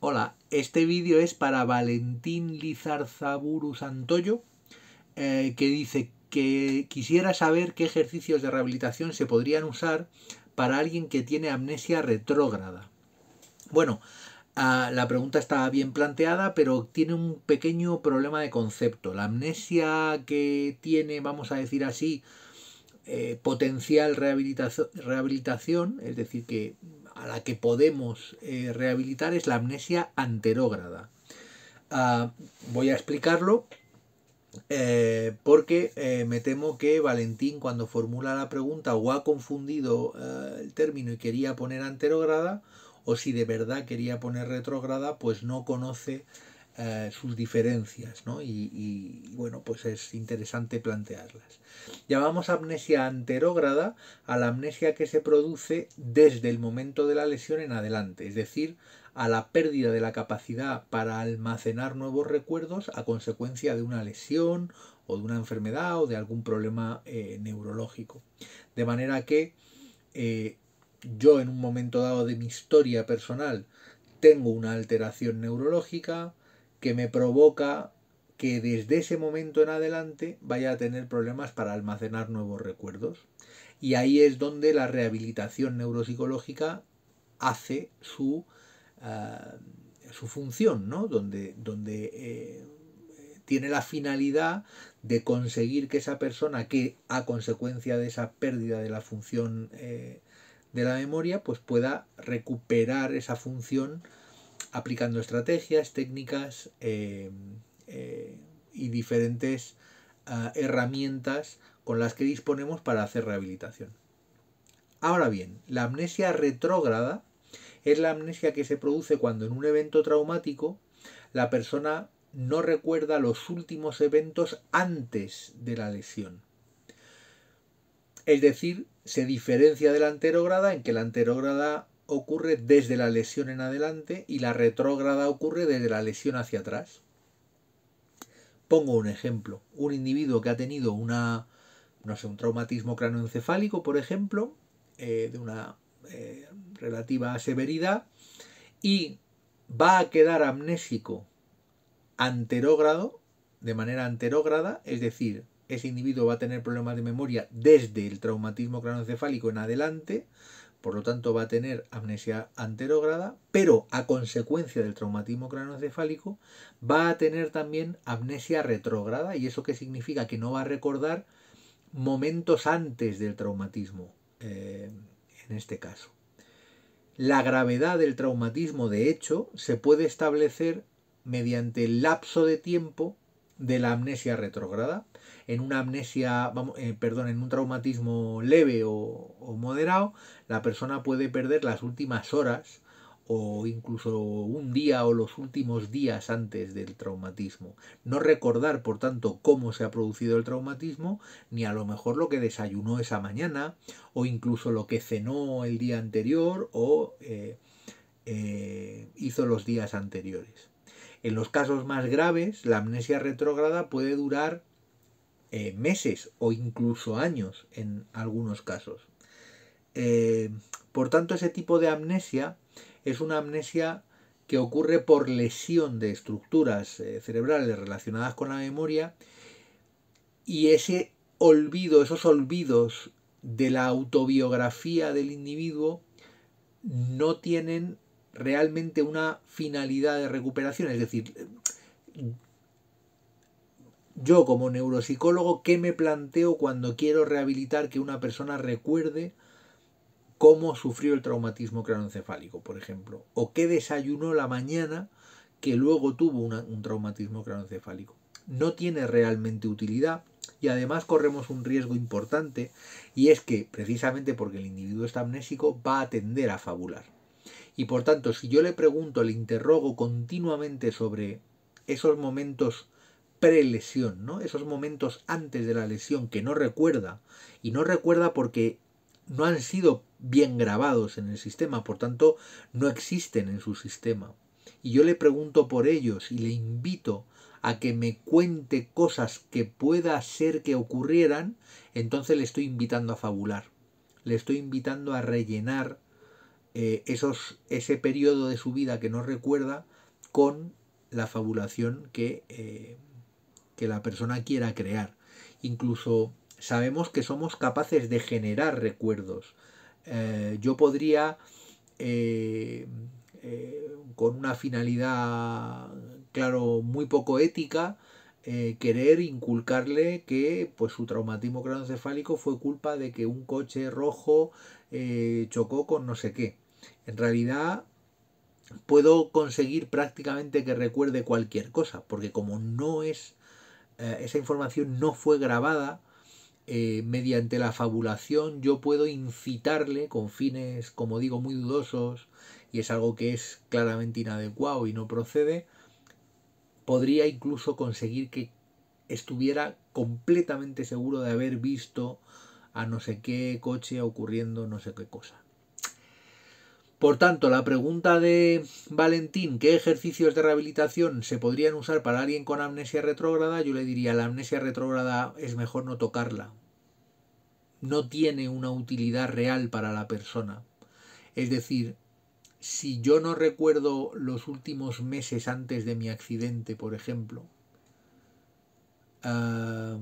Hola, este vídeo es para Valentín Lizarzaburu Santoyo, que dice que quisiera saber qué ejercicios de rehabilitación se podrían usar para alguien que tiene amnesia retrógrada. Bueno, la pregunta está bien planteada, pero tiene un pequeño problema de concepto. La amnesia que tiene, vamos a decir así, potencial rehabilitación, es decir, que a la que podemos rehabilitar, es la amnesia anterógrada. Voy a explicarlo porque me temo que Valentín, cuando formula la pregunta, o ha confundido el término y quería poner anterógrada, o si de verdad quería poner retrógrada, pues no conoce sus diferencias, ¿no? Y bueno, pues es interesante plantearlas. Llamamos amnesia anterógrada a la amnesia que se produce desde el momento de la lesión en adelante, es decir, a la pérdida de la capacidad para almacenar nuevos recuerdos a consecuencia de una lesión o de una enfermedad o de algún problema neurológico. De manera que yo en un momento dado de mi historia personal tengo una alteración neurológica que me provoca que desde ese momento en adelante vaya a tener problemas para almacenar nuevos recuerdos. Y ahí es donde la rehabilitación neuropsicológica hace su función, ¿no? Donde tiene la finalidad de conseguir que esa persona que a consecuencia de esa pérdida de la función de la memoria, pues pueda recuperar esa función aplicando estrategias, técnicas y diferentes herramientas con las que disponemos para hacer rehabilitación. Ahora bien, la amnesia retrógrada es la amnesia que se produce cuando en un evento traumático la persona no recuerda los últimos eventos antes de la lesión. Es decir, se diferencia de la anterógrada en que la anterógrada ocurre desde la lesión en adelante y la retrógrada ocurre desde la lesión hacia atrás. Pongo un ejemplo. Un individuo que ha tenido un traumatismo cráneoencefálico, por ejemplo, de una relativa severidad, y va a quedar amnésico anterógrado, de manera anterógrada, es decir, ese individuo va a tener problemas de memoria desde el traumatismo craneoencefálico en adelante, por lo tanto va a tener amnesia anterógrada, pero a consecuencia del traumatismo craneoencefálico va a tener también amnesia retrógrada. ¿Y eso qué significa? Que no va a recordar momentos antes del traumatismo, en este caso. La gravedad del traumatismo, de hecho, se puede establecer mediante el lapso de tiempo de la amnesia retrógrada. En una amnesia, en un traumatismo leve o moderado, la persona puede perder las últimas horas o incluso un día o los últimos días antes del traumatismo. No recordar, por tanto, cómo se ha producido el traumatismo, ni a lo mejor lo que desayunó esa mañana, o incluso lo que cenó el día anterior o hizo los días anteriores. En los casos más graves, la amnesia retrógrada puede durar meses o incluso años en algunos casos. Por tanto, ese tipo de amnesia es una amnesia que ocurre por lesión de estructuras cerebrales relacionadas con la memoria, y ese olvido, esos olvidos de la autobiografía del individuo no tienen realmente una finalidad de recuperación. Es decir, yo como neuropsicólogo, ¿qué me planteo cuando quiero rehabilitar que una persona recuerde cómo sufrió el traumatismo craneoencefálico, por ejemplo? O qué desayunó la mañana que luego tuvo un traumatismo craneoencefálico. No tiene realmente utilidad, y además corremos un riesgo importante, y es que precisamente porque el individuo está amnésico va a tender a fabular. Y por tanto, si yo le pregunto, le interrogo continuamente sobre esos momentos prelesión, ¿no? Esos momentos antes de la lesión que no recuerda, y no recuerda porque no han sido bien grabados en el sistema, por tanto no existen en su sistema. Y yo le pregunto por ellos y le invito a que me cuente cosas que pueda ser que ocurrieran, entonces le estoy invitando a fabular. Le estoy invitando a rellenar ese periodo de su vida que no recuerda con la fabulación que la persona quiera crear. Incluso sabemos que somos capaces de generar recuerdos. Yo podría, con una finalidad, claro, muy poco ética, querer inculcarle que pues su traumatismo craneoencefálico fue culpa de que un coche rojo chocó con no sé qué. En realidad puedo conseguir prácticamente que recuerde cualquier cosa, porque como no es esa información no fue grabada, mediante la fabulación yo puedo incitarle con fines, como digo, muy dudosos, y es algo que es claramente inadecuado y no procede. Podría incluso conseguir que estuviera completamente seguro de haber visto a no sé qué coche ocurriendo no sé qué cosa. Por tanto, la pregunta de Valentín, ¿qué ejercicios de rehabilitación se podrían usar para alguien con amnesia retrógrada? Yo le diría, la amnesia retrógrada es mejor no tocarla. No tiene una utilidad real para la persona. Es decir, si yo no recuerdo los últimos meses antes de mi accidente, por ejemplo, a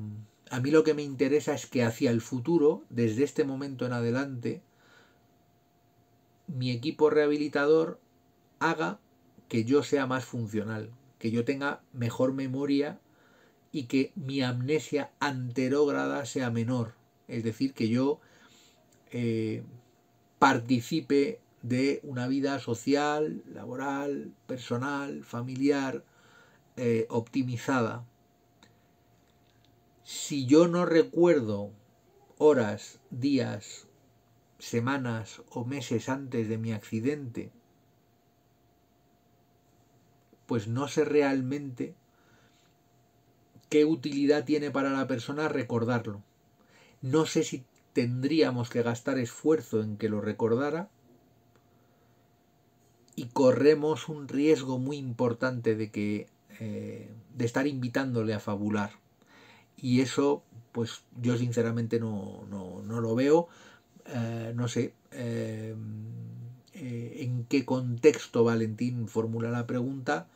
mí lo que me interesa es que hacia el futuro, desde este momento en adelante, mi equipo rehabilitador haga que yo sea más funcional, que yo tenga mejor memoria y que mi amnesia anterógrada sea menor. Es decir, que yo participe de una vida social, laboral, personal, familiar, optimizada. Si yo no recuerdo horas, días, semanas o meses antes de mi accidente, pues no sé realmente qué utilidad tiene para la persona recordarlo. No sé si tendríamos que gastar esfuerzo en que lo recordara, y corremos un riesgo muy importante de estar invitándole a fabular. Y eso, pues yo sinceramente no lo veo. No sé en qué contexto Valentín formula la pregunta,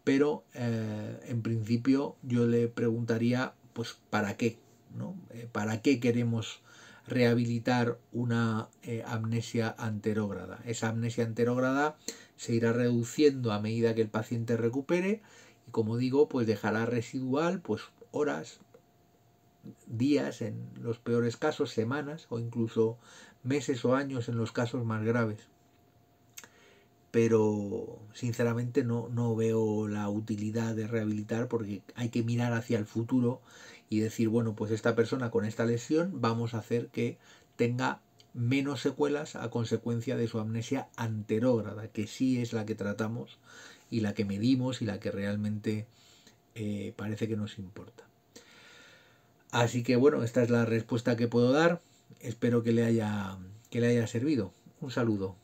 pero en principio yo le preguntaría, pues, ¿para qué? ¿No? ¿Para qué queremos rehabilitar una amnesia anterógrada? Esa amnesia anterógrada se irá reduciendo a medida que el paciente recupere y, como digo, pues dejará residual pues horas, días en los peores casos, semanas o incluso meses o años en los casos más graves. Pero sinceramente no veo la utilidad de rehabilitar, porque hay que mirar hacia el futuro y decir, bueno, pues esta persona con esta lesión vamos a hacer que tenga menos secuelas a consecuencia de su amnesia anterógrada, que sí es la que tratamos y la que medimos y la que realmente parece que nos importa. Así que bueno, esta es la respuesta que puedo dar. Espero que le haya servido. Un saludo.